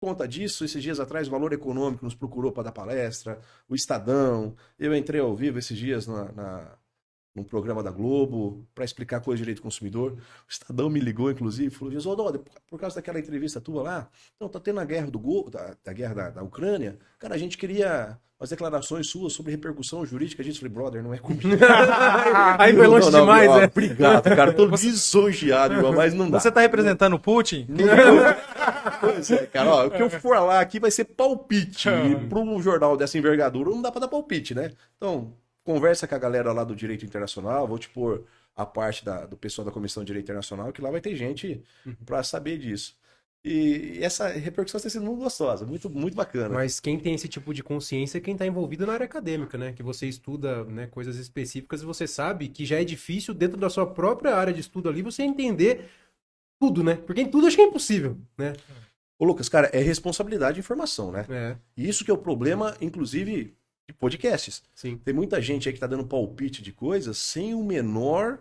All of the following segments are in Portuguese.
conta disso, esses dias atrás, o Valor Econômico nos procurou para dar palestra, o Estadão. Eu entrei ao vivo esses dias num programa da Globo para explicar coisa de direito do consumidor. O Estadão me ligou, inclusive, e falou: Oswaldo, por causa daquela entrevista tua lá, então tá tendo a guerra da guerra da Ucrânia, cara, a gente queria as declarações suas sobre repercussão jurídica disso. Falei, brother, não é comigo. Aí foi longe demais, ó, né? Obrigado, cara, tô lisonjeado, irmão, mas não dá. Você tá representando o Putin? Pois é, cara, ó, o que eu for lá aqui vai ser palpite. E para um jornal dessa envergadura não dá para dar palpite, né? Então, conversa com a galera lá do Direito Internacional, vou te pôr a parte do pessoal da Comissão de Direito Internacional, que lá vai ter gente para saber disso. E essa repercussão está sendo muito gostosa, muito, muito bacana. Mas quem tem esse tipo de consciência é quem está envolvido na área acadêmica, né? Que você estuda, né, coisas específicas e você sabe que já é difícil dentro da sua própria área de estudo ali você entender tudo, né? Porque em tudo acho que é impossível, né? Ô, Lucas, cara, é responsabilidade de informação, né? É, E isso que é o problema, inclusive, de podcasts. sim. Tem muita gente aí que tá dando palpite de coisas sem o menor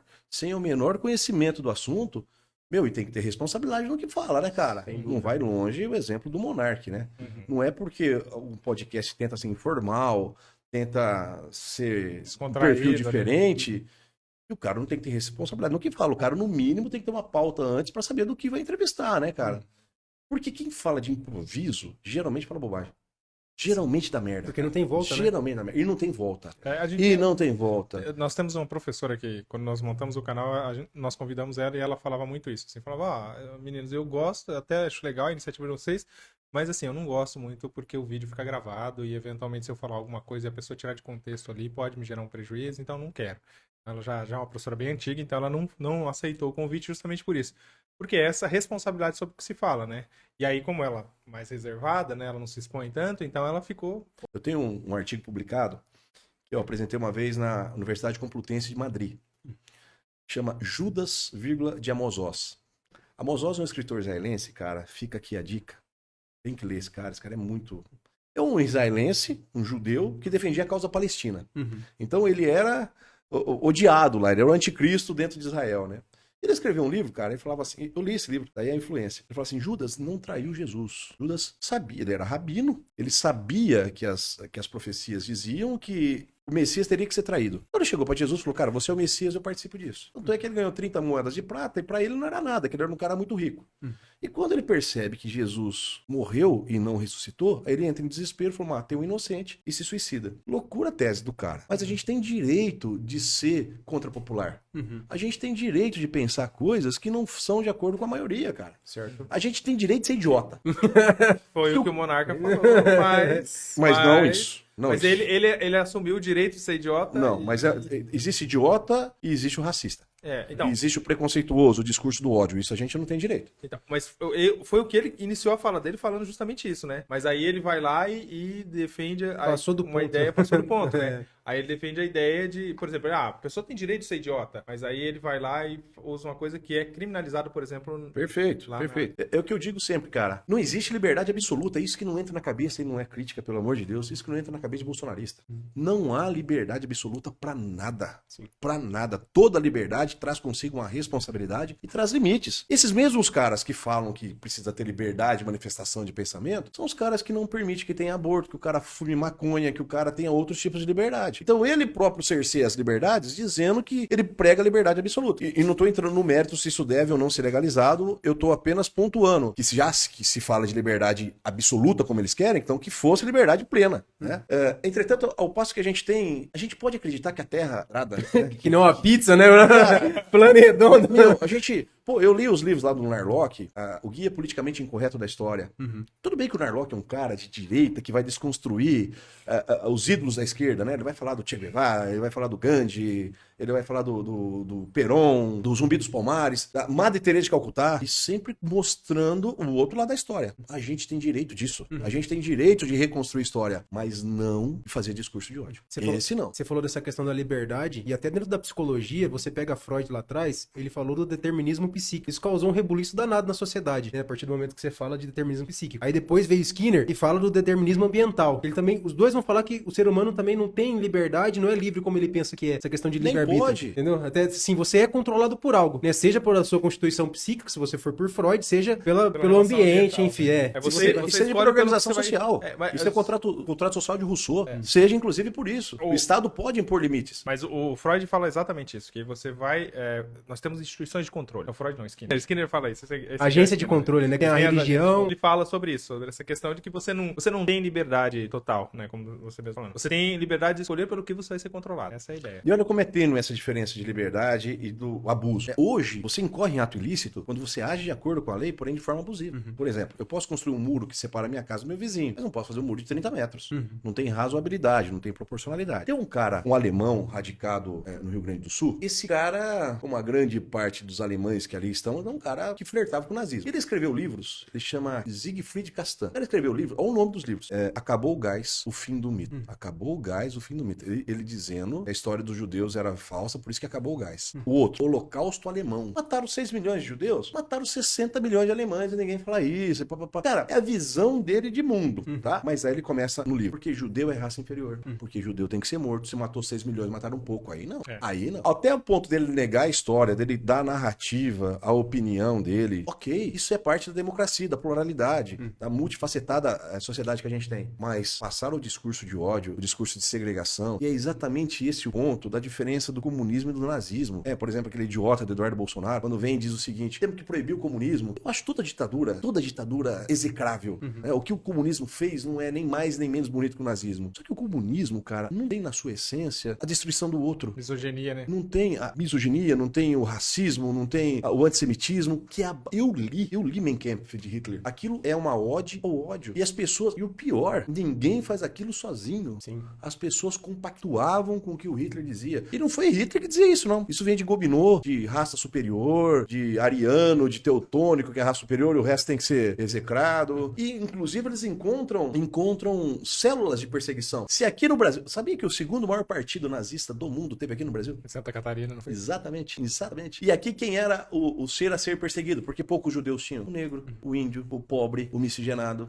conhecimento do assunto. Meu, e tem que ter responsabilidade no que fala, né, cara? Não vai longe o exemplo do Monark, né? Não é porque um podcast tenta ser informal, tenta ser um perfil diferente, que o cara não tem que ter responsabilidade no que fala. O cara, no mínimo, tem que ter uma pauta antes pra saber do que vai entrevistar, né, cara? Porque quem fala de improviso, geralmente fala bobagem. Geralmente dá merda. Porque não tem volta, né? Geralmente dá merda. E não tem volta. E não tem volta. Nós temos uma professora que, quando nós montamos o canal, nós convidamos ela e ela falava muito isso. Assim, falava, meninos, eu gosto, até acho legal a iniciativa de vocês, mas assim, eu não gosto muito porque o vídeo fica gravado e eventualmente se eu falar alguma coisa e a pessoa tirar de contexto ali, pode me gerar um prejuízo, então não quero. Ela já é uma professora bem antiga, então ela não aceitou o convite justamente por isso. Porque é essa responsabilidade sobre o que se fala, né? E aí, como ela é mais reservada, né? Ela não se expõe tanto, então ela ficou... Eu tenho um artigo publicado que eu apresentei uma vez na Universidade Complutense de Madrid. Chama Judas, de Amos. Amos Oz é um escritor israelense, cara. Fica aqui a dica. Tem que ler esse cara é muito... É um israelense, um judeu, que defendia a causa palestina. Então ele era odiado lá, ele era o anticristo dentro de Israel, né? Ele escreveu um livro, cara, e falava assim, eu li esse livro, daí a influência. Ele falou assim, Judas não traiu Jesus. Judas sabia, ele era rabino, ele sabia que as profecias diziam que o Messias teria que ser traído. Quando ele chegou para Jesus e falou, cara, você é o Messias, eu participo disso. Tanto é que ele ganhou 30 moedas de prata e para ele não era nada, que ele era um cara muito rico. E quando ele percebe que Jesus morreu e não ressuscitou, aí ele entra em desespero, falou, matei um inocente e se suicida. Loucura a tese do cara. Mas a gente tem direito de ser contrapopular. A gente tem direito de pensar coisas que não são de acordo com a maioria, cara. Certo. A gente tem direito de ser idiota. Foi o que o Monarca falou, mas não isso. Não, mas isso. ele assumiu o direito de ser idiota. Não, mas existe idiota e existe o racista. Então. E existe o preconceituoso, o discurso do ódio. Isso a gente não tem direito. Então, mas foi o que ele iniciou a fala dele falando justamente isso, né? Mas aí ele vai lá e defende passou do ponto. ideia, passou do ponto, né? Aí ele defende a ideia de, por exemplo, a pessoa tem direito de ser idiota, mas aí ele vai lá e usa uma coisa que é criminalizada, por exemplo... Perfeito, perfeito. É o que eu digo sempre, cara. Não existe liberdade absoluta. Isso que não entra na cabeça e não é crítica, pelo amor de Deus. Isso que não entra na cabeça de bolsonarista. Não há liberdade absoluta pra nada. Pra nada. Toda liberdade traz consigo uma responsabilidade e traz limites. Esses mesmos caras que falam que precisa ter liberdade de manifestação de pensamento, são os caras que não permitem que tenha aborto, que o cara fume maconha, que o cara tenha outros tipos de liberdade. Então ele próprio cerceia as liberdades dizendo que ele prega a liberdade absoluta. E não tô entrando no mérito se isso deve ou não ser legalizado, eu tô apenas pontuando que que se fala de liberdade absoluta como eles querem, então que fosse liberdade plena, né? Entretanto, ao passo que a gente pode acreditar que a Terra... Né? Que não a pizza, né? Plano redondo. Eu li os livros lá do Narlock, o Guia Politicamente Incorreto da História. Tudo bem que o Narlock é um cara de direita que vai desconstruir os ídolos da esquerda, né? Ele vai falar do Che Guevara, ele vai falar do Gandhi, ele vai falar do Perón, do Zumbi dos Palmares, da Madre Teresa de Calcutá, e sempre mostrando o outro lado da história. A gente tem direito disso. A gente tem direito de reconstruir história, mas não de fazer discurso de ódio. Você falou dessa questão da liberdade, e até dentro da psicologia, você pega Freud lá atrás, ele falou do determinismo psíquico. Isso causou um rebuliço danado na sociedade, né? A partir do momento que você fala de determinismo psíquico. Aí depois veio Skinner e fala do determinismo ambiental. Ele também, os dois vão falar que o ser humano também não tem liberdade, não é livre como ele pensa que é. Essa questão de Nem livre-arbítrio. pode. Entendeu? Até assim, você é controlado por algo, né? Seja pela sua constituição psíquica, se você for por Freud, seja pelo relação ambiente, ambiental, enfim, né? Seja Você por escolhe organização quando você vai- social. mas- Isso é contrato social de Rousseau. Seja, inclusive, por isso. O Estado pode impor limites. Mas o Freud fala exatamente isso, que você vai... nós temos instituições de controle. O Freud não, Skinner. Skinner fala isso. Agência de controle, né? Tem a religião. Ele fala sobre isso, sobre essa questão de que você não tem liberdade total, né? Como você mesmo falando. Você tem liberdade de escolher pelo que você vai ser controlado. Essa é a ideia. E olha como é tênue essa diferença de liberdade e do abuso. Hoje, você incorre em ato ilícito quando você age de acordo com a lei, porém de forma abusiva. Por exemplo, eu posso construir um muro que separa a minha casa do meu vizinho, mas não posso fazer um muro de 30 metros. Não tem razoabilidade, não tem proporcionalidade. Tem um cara, um alemão radicado no Rio Grande do Sul. Esse cara, como a grande parte dos alemães que ali estão, é um cara que flertava com o nazismo. Ele escreveu livros, ele chama Siegfried Castan. Ele escreveu livro, olha o nome dos livros. Acabou o gás, o fim do mito. Acabou o gás, o fim do mito. Ele dizendo que a história dos judeus era falsa, por isso que acabou o gás. O outro, Holocausto Alemão. Mataram 6 milhões de judeus? Mataram 60 milhões de alemães e ninguém fala isso. Cara, é a visão dele de mundo, tá? Mas aí ele começa no livro. Porque judeu é raça inferior. Porque judeu tem que ser morto. Se matou 6 milhões, mataram um pouco. Aí não. Aí não. Até o ponto dele negar a história, dele dar a narrativa, a opinião dele. Ok, isso é parte da democracia, da pluralidade, da multifacetada sociedade que a gente tem. Mas passar o discurso de ódio, o discurso de segregação, e é exatamente esse o ponto da diferença do comunismo e do nazismo. Por exemplo, aquele idiota do Eduardo Bolsonaro, quando vem e diz o seguinte: temos que proibir o comunismo. Eu acho toda ditadura execrável. O que o comunismo fez não é nem mais nem menos bonito que o nazismo. Só que o comunismo, cara, não tem na sua essência a destruição do outro. Misoginia, né? Não tem a misoginia, não tem o racismo, não tem o antissemitismo, que é eu li Mein Kampf de Hitler. Aquilo é uma ode ao ódio. E as pessoas, e o pior, ninguém faz aquilo sozinho. Sim. As pessoas compactuavam com o que o Hitler dizia. E não foi Hitler que dizia isso, não. Isso vem de Gobineau, de raça superior, de ariano, de teutônico, que é raça superior, e o resto tem que ser execrado. E, inclusive, eles encontram células de perseguição. Se aqui no Brasil... Sabia que o segundo maior partido nazista do mundo teve aqui no Brasil? Santa Catarina, não foi? Exatamente. E aqui quem era o ser a ser perseguido? Porque poucos judeus tinham. O negro, o índio, o pobre, o miscigenado.